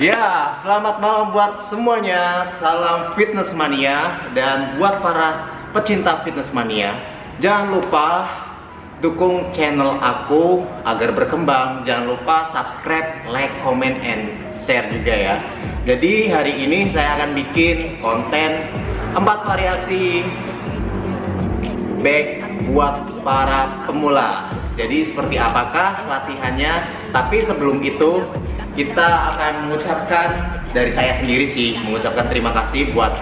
Ya, selamat malam buat semuanya. Salam fitness mania. Dan buat para pecinta fitness mania, jangan lupa dukung channel aku agar berkembang. Jangan lupa subscribe, like, comment, and share juga ya. Jadi hari ini saya akan bikin konten 4 variasi back buat para pemula. Jadi seperti apakah latihannya? Tapi sebelum itu kita akan mengucapkan, dari saya sendiri sih, mengucapkan terima kasih buat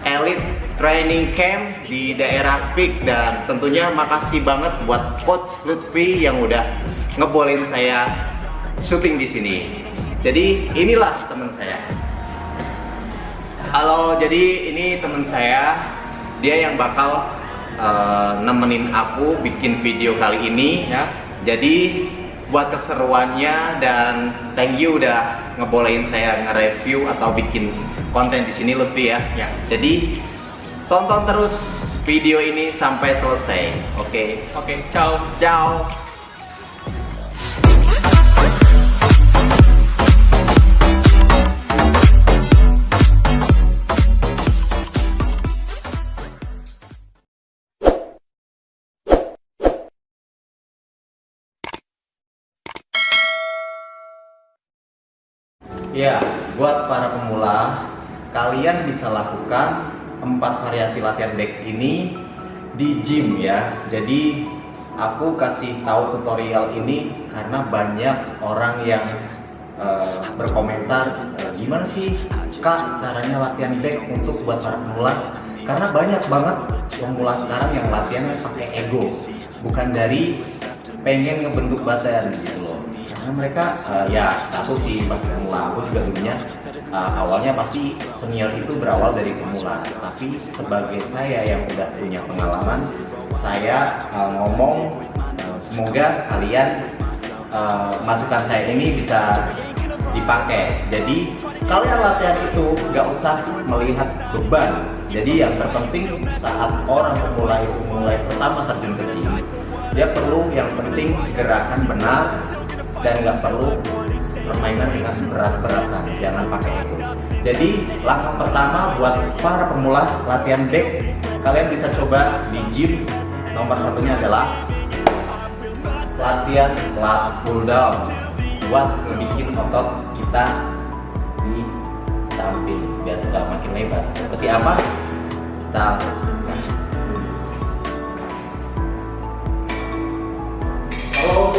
Elite Training Camp di daerah Pik, dan tentunya makasih banget buat Coach Lutfi yang udah ngebolehin saya syuting di sini. Jadi inilah teman saya. Halo, jadi ini teman saya, dia yang bakal nemenin aku bikin video kali ini ya. Jadi buat keseruannya, dan thank you udah ngebolehin saya nge-review atau bikin konten di sini Lutfi ya. Ya. Jadi tonton terus video ini sampai selesai. Oke, ciao. Ciao. Ya, buat para pemula, kalian bisa lakukan 4 variasi latihan back ini di gym ya. Jadi aku kasih tahu tutorial ini karena banyak orang yang berkomentar, gimana sih Kak caranya latihan back untuk buat para pemula? Karena banyak banget pemula sekarang yang latihannya pakai ego, bukan dari pengen ngebentuk badan gitu loh. Karena mereka ya satu sih, pas pemula aku juga dulunya awalnya pasti senior itu berawal dari pemula, tapi sebagai saya yang udah punya pengalaman, saya ngomong semoga kalian masukan saya ini bisa dipakai. Jadi kalian latihan itu nggak usah melihat beban. Jadi yang terpenting saat orang pemula itu mulai pertama terjun ke gym, dia perlu yang penting gerakan benar dan nggak perlu permainan dengan berat-beratan, jangan pakai ego. Jadi langkah pertama buat para pemula latihan back, kalian bisa coba di gym. Nomor satunya adalah latihan lat pull down buat ngebikin otot kita di samping biar nggak makin lebar. Seperti apa? Kita kalau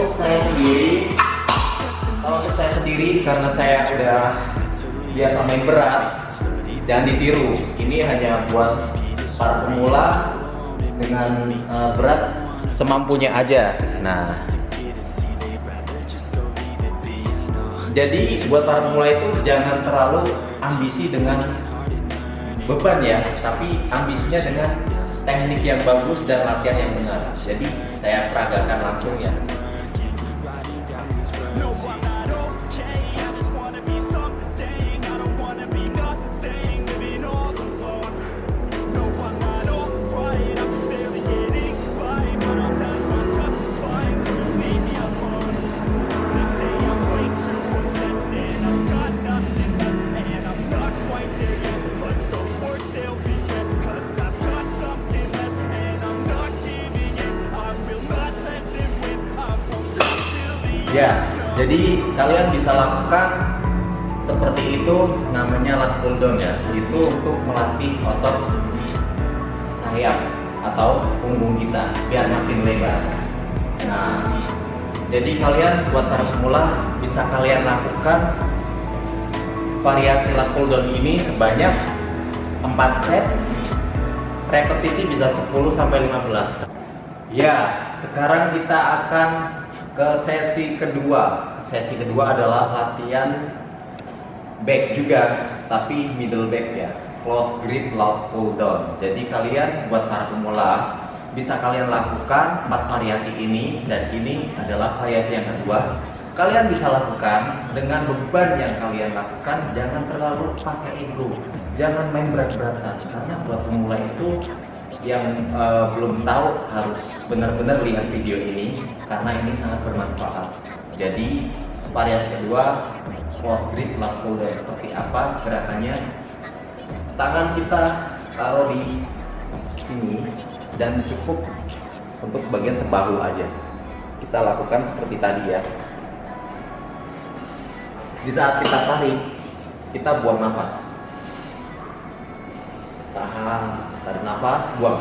untuk saya sendiri karena saya udah biasa main berat, jangan ditiru. Ini hanya buat para pemula dengan berat semampunya aja. Nah, jadi buat para pemula itu jangan terlalu ambisi dengan beban ya, tapi ambisinya dengan teknik yang bagus dan latihan yang benar. Jadi saya peragakan langsung ya. Ya, jadi kalian bisa lakukan seperti itu, namanya lat pull down ya. Itu untuk melatih otot sayap atau punggung kita biar makin lebar. Nah, jadi kalian buat para pemula bisa kalian lakukan variasi lat pull down ini sebanyak 4 set. Repetisi bisa 10 sampai 15. Ya, sekarang kita akan ke sesi kedua. Sesi kedua adalah latihan back juga, tapi middle back ya, close grip lat pull down. Jadi kalian buat para pemula bisa kalian lakukan 4 variasi ini, dan ini adalah variasi yang kedua. Kalian bisa lakukan dengan beban yang kalian lakukan, jangan terlalu pakai ego, jangan main berat-beratan. Karena buat pemula itu yang belum tahu harus benar-benar lihat video ini karena ini sangat bermanfaat. Jadi variasi kedua, close grip lat puller. Seperti apa gerakannya? Tangan kita taruh di sini dan cukup untuk bagian sebahu aja. Kita lakukan seperti tadi ya. Di saat kita tarik, kita buang nafas. Tahan, tarik nafas, buang.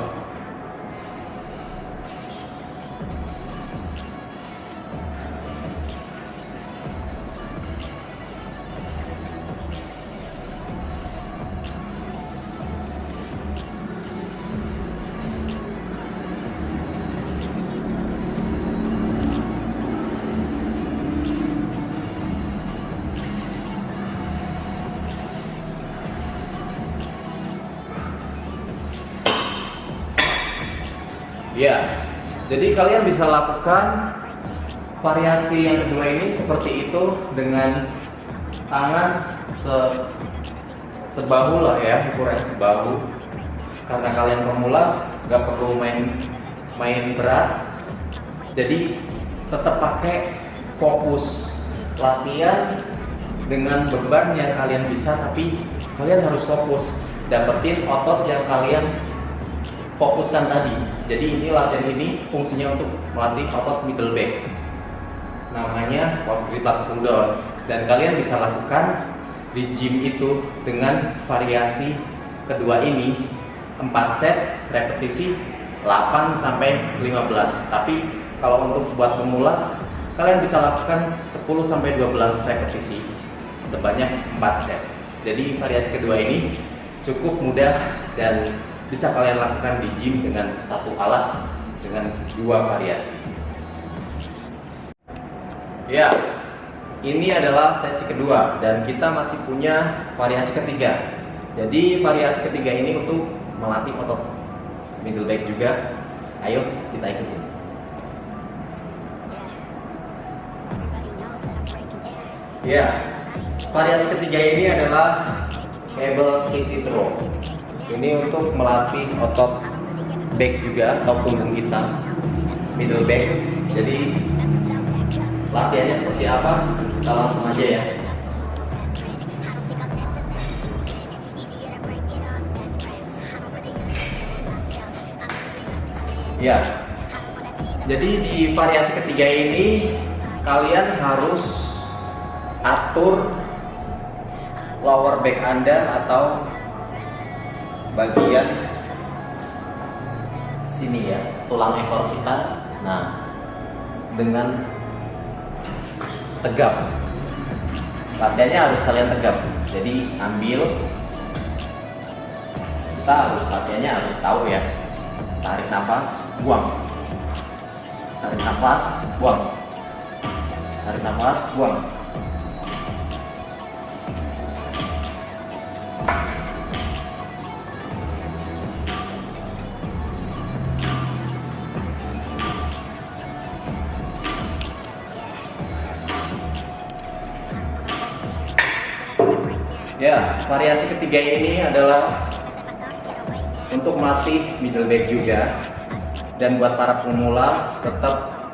Ya, jadi kalian bisa lakukan variasi yang kedua ini seperti itu dengan tangan sebahu lah ya, ukuran sebahu. Karena kalian pemula, nggak perlu main berat. Jadi tetap pakai fokus latihan dengan beban yang kalian bisa, tapi kalian harus fokus dapetin otot yang kalian fokuskan tadi. Jadi ini latihan ini fungsinya untuk melatih otot middle back. Namanya close grip lat pull down. Dan kalian bisa lakukan di gym itu dengan variasi kedua ini 4 set repetisi 8 sampai 15. Tapi kalau untuk buat pemula kalian bisa lakukan 10 sampai 12 repetisi sebanyak 4 set. Jadi variasi kedua ini cukup mudah dan bisa kalian lakukan di gym dengan satu alat dengan 2 variasi. Ya, ini adalah sesi kedua dan kita masih punya variasi ketiga. Jadi variasi ketiga ini untuk melatih otot middle back juga. Ayo kita ikutin. Ya, variasi ketiga ini adalah cable sit row. Ini untuk melatih otot back juga atau punggung kita, middle back. Jadi latihannya seperti apa? Kita langsung aja ya. Ya, jadi di variasi ketiga ini kalian harus atur lower back Anda atau bagian sini ya, tulang ekor kita. Nah, dengan tegap. Latihannya harus kalian tegap. Jadi ambil, kita harus latihannya harus tahu ya. Tarik nafas, buang. Tarik nafas, buang. Tarik nafas, buang. Ya, variasi ketiga ini adalah untuk melatih middle back juga. Dan buat para pemula tetap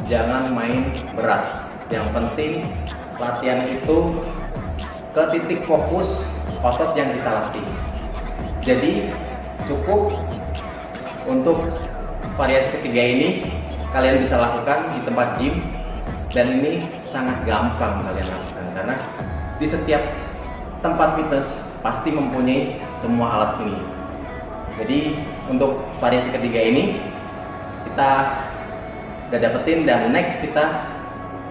jangan main berat. Yang penting latihan itu ke titik fokus otot yang kita latih. Jadi cukup untuk variasi ketiga ini kalian bisa lakukan di tempat gym, dan ini sangat gampang kalian lakukan karena di setiap tempat fitness pasti mempunyai semua alat ini. Jadi untuk variasi ketiga ini kita udah dapetin, dan next kita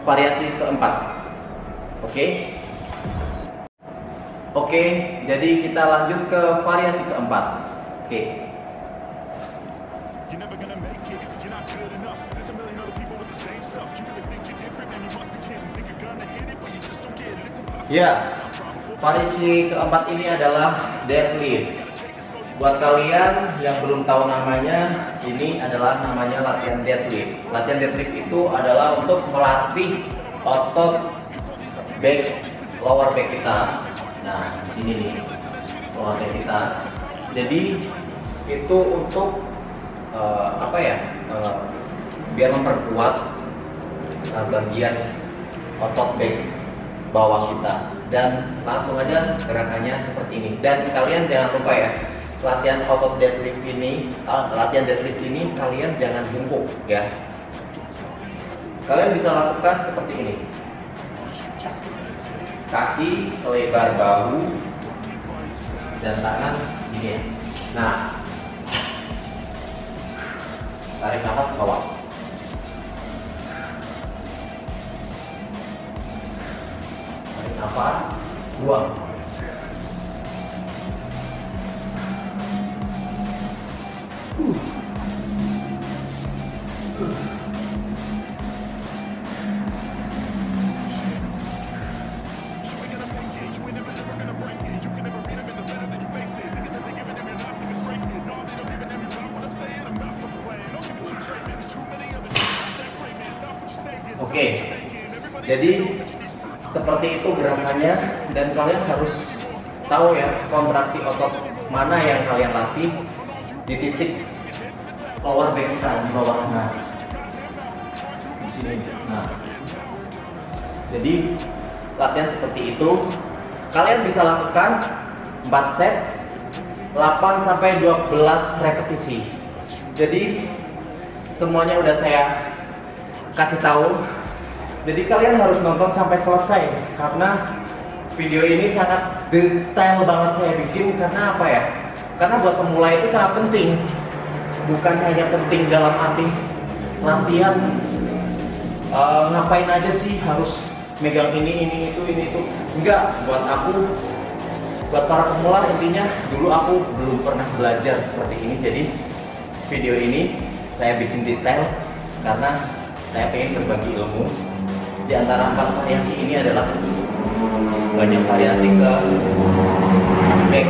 variasi keempat. Oke, jadi kita lanjut ke variasi keempat. Ya, variasi keempat ini adalah deadlift. Buat kalian yang belum tahu namanya, ini adalah namanya latihan deadlift. Latihan deadlift itu adalah untuk melatih otot back, lower back kita. Nah, ini nih lower back kita. Jadi itu untuk biar memperkuat bagian otot back bawah kita. Dan langsung aja gerakannya seperti ini. Dan kalian jangan lupa ya, latihan otot deadlift ini, kalian jangan bungkuk ya. Kalian bisa lakukan seperti ini. Kaki selebar bahu dan tangan gini ya. Nah, tarik nafas ke bawah. Tarik nafas, buang. Oke, jadi seperti itu gerakannya, dan kalian harus tahu ya kontraksi otot mana yang kalian latih di titik lower back kita di bawah. Nah, di sini. Nah, jadi latihan seperti itu kalian bisa lakukan 4 set 8 sampai 12 repetisi. Jadi semuanya udah saya kasih tahu. Jadi kalian harus nonton sampai selesai karena video ini sangat detail banget saya bikin. Karena apa ya? Karena buat pemula itu sangat penting. Bukan hanya penting dalam arti latihan ngapain aja sih harus megang ini itu. Enggak, buat aku, buat para pemula intinya dulu aku belum pernah belajar seperti ini. Jadi video ini saya bikin detail karena saya pengen berbagi ilmu. Di antara 4 variasi ini adalah banyak variasi ke back,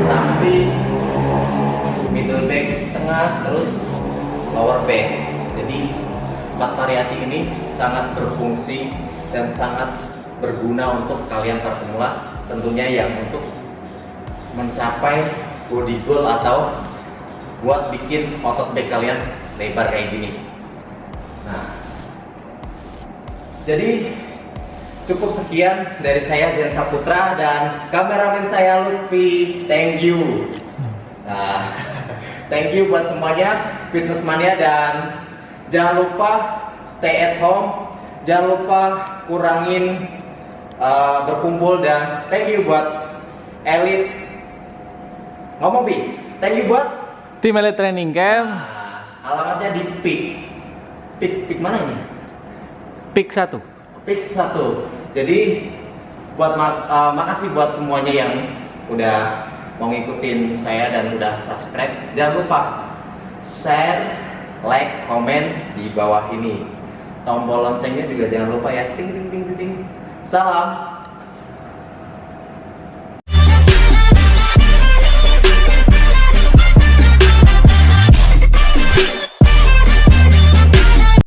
samping, middle back, tengah, terus lower back. Jadi 4 variasi ini sangat berfungsi dan sangat berguna untuk kalian para pemula, tentunya yang untuk mencapai body goal atau buat bikin otot back kalian lebar kayak gini. Nah, jadi cukup sekian dari saya, Zen Saputra, dan kameramen saya Lutfi. Thank you. Nah, thank you buat semuanya fitness mania, dan jangan lupa stay at home, jangan lupa kurangin berkumpul, dan thank you buat Elite. Ngomong Vi, thank you buat Tim Elite Training Camp. Nah, alamatnya di Pik mana ini? Pik 1. Pik 1. Jadi buat makasih buat semuanya yang udah mau ngikutin saya dan udah subscribe. Jangan lupa share, like, komen di bawah ini. Tombol loncengnya juga jangan lupa ya. Ting ting ting ting. Salam.